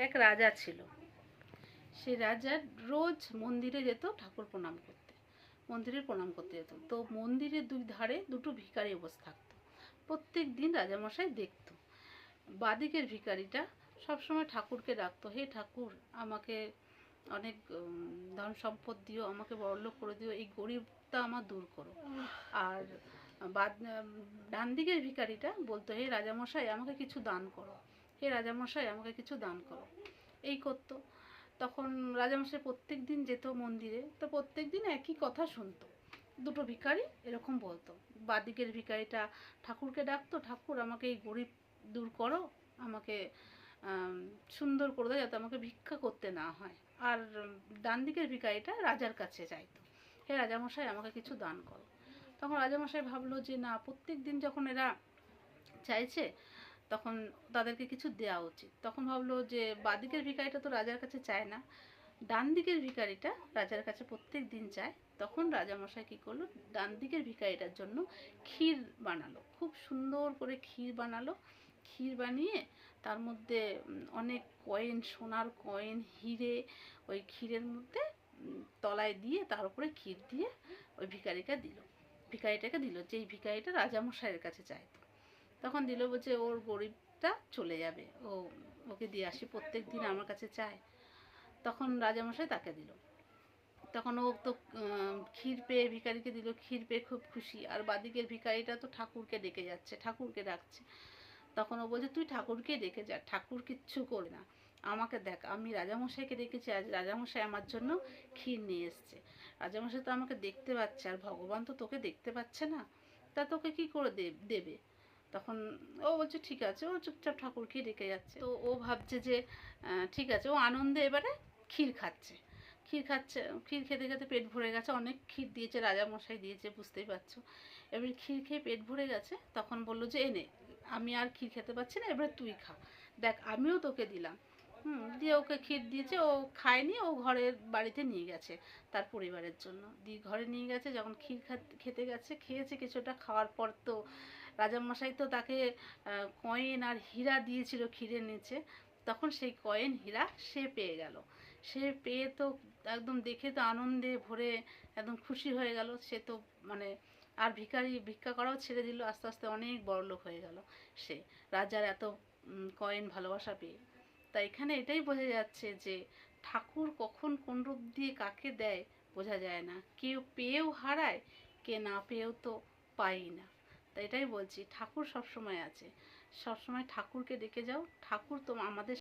এক রাজা ছিল। সে রাজার রোজ মন্দিরে যেত ঠাকুর প্রণাম করতে, মন্দিরে প্রণাম করতে যেত। তো মন্দিরের দুই ধারে দুটো ভিখারি বসে থাকতো। প্রত্যেক দিন রাজামশাই দেখতো। বাদিকের ভিখারিটা সবসময় ঠাকুরকে ডাকতো, হে ঠাকুর, আমাকে অনেক ধন সম্পদ দিও, আমাকে বড়লোক করে দিও, এই গরিবটা আমার দূর করো। আর ডান দিকের ভিখারিটা বলতো, হে রাজামশাই, আমাকে কিছু দান করো, হে রাজামশাই, আমাকে কিছু দান করো। এই করতো। তখন রাজামশাই প্রত্যেক দিন যেত মন্দিরে, তো প্রত্যেক দিন একই কথা শুনতো। দুটো ভিখারি এরকম বলতো। বাদিকের ভিখারিটা ঠাকুরকে ডাকতো, ঠাকুর, আমাকে এই গরিব দূর করো, আমাকে সুন্দর করে দাও, যাতে আমাকে ভিক্ষা করতে না হয়। আর ডান দিকের ভিখারিটা রাজার কাছে চাইতো, হে রাজামশাই, আমাকে কিছু দান করো। তখন রাজামশাই ভাবলো যে না, প্রত্যেক দিন যখন এরা চাইছে, তখন তাদেরকে কিছু দেওয়া উচিত। তখন ভাবলো যে বাদিকের ভিখারিটা তো রাজার কাছে চায় না, ডান দিকের ভিখারিটা রাজার কাছে প্রত্যেক দিন চায়। তখন রাজামশাই কী করলো, ডান দিকের ভিখারিটার জন্য ক্ষীর বানালো, খুব সুন্দর করে ক্ষীর বানালো। ক্ষীর বানিয়ে তার মধ্যে অনেক কয়েন, সোনার কয়েন, হিরে ওই ক্ষীরের মধ্যে তলায় দিয়ে তার উপরে ক্ষীর দিয়ে ওই ভিখারিটাকে দিল, যেই ভিখারিটা রাজামশাইয়ের কাছে চাইতো। তখন দিল, বলছে ওর গরিবটা চলে যাবে, ওকে দিয়ে আসি, প্রত্যেক দিন আমার কাছে চায়। তখন রাজামশাই তাকে দিল। তখন ও তো ক্ষীর পেয়ে ভিখারিকে দিল, ক্ষীর পেয়ে খুব খুশি। আর বাদিকের ভিখারিটা তো ঠাকুরকে ডেকে যাচ্ছে, ঠাকুরকে ডাকছে। তখন ও বলছে, তুই ঠাকুরকে ডেকে যা, ঠাকুর কিচ্ছু করে না, আমাকে দেখ, আমি রাজামশাইকে ডেকেছি, আজ রাজামশাই আমার জন্য ক্ষীর নিয়ে এসছে। রাজামশাই তো আমাকে দেখতে পাচ্ছে, আর ভগবান তো তোকে দেখতে পাচ্ছে না, তা তোকে কি করে দেবে। তখন ও বলছে ঠিক আছে, ও চুপচাপ ঠাকুরকে ডেকে যাচ্ছে। তো ও ভাবছে যে ঠিক আছে, ও আনন্দে এবারে ক্ষীর খাচ্ছে। ক্ষীর খেতে খেতে পেট ভরে গেছে, অনেক ক্ষীর দিয়েছে, রাজামশাই দিয়েছে, বুঝতেই পারছো। এবার ক্ষীর খেয়ে পেট ভরে গেছে। তখন বললো যে এনে, আমি আর ক্ষীর খেতে পারছি না, এবারে তুই খা, দেখ আমিও তোকে দিলাম। দিয়ে ওকে ক্ষীর দিয়েছে, ও খায়নি, ও ঘরের বাড়িতে নিয়ে গেছে তার পরিবারের জন্য। দিয়ে ঘরে নিয়ে গেছে, যখন ক্ষীর খেতে গেছে, খেয়েছে কিছুটা, খাওয়ার পর তো রাজামশাই তো তাকে কয়েন আর হীরা দিয়েছিল ক্ষীরের নিচে। তখন সেই কয়েন হীরা সে পেয়ে গেল। সে পেয়ে তো একদম দেখে তো আনন্দে ভরে একদম খুশি হয়ে গেল। সে তো মানে আর ভিক্ষা করাও ছেড়ে দিল, আস্তে আস্তে অনেক বড়লোক হয়ে গেল সে, রাজার এত কয়েন ভালোবাসা পেয়ে। তাই এখানে এটাই বোঝা যাচ্ছে যে ঠাকুর কখন কোন রূপ দিয়ে কাকে দেয় বোঝা যায় না, কেউ পেয়েও হারায়, কে না পেয়েও তো পাই না। তাই এটাই বলছি, ঠাকুর সবসময় আছে, সবসময় ঠাকুরকে ডেকে যাও, ঠাকুর তো আমাদের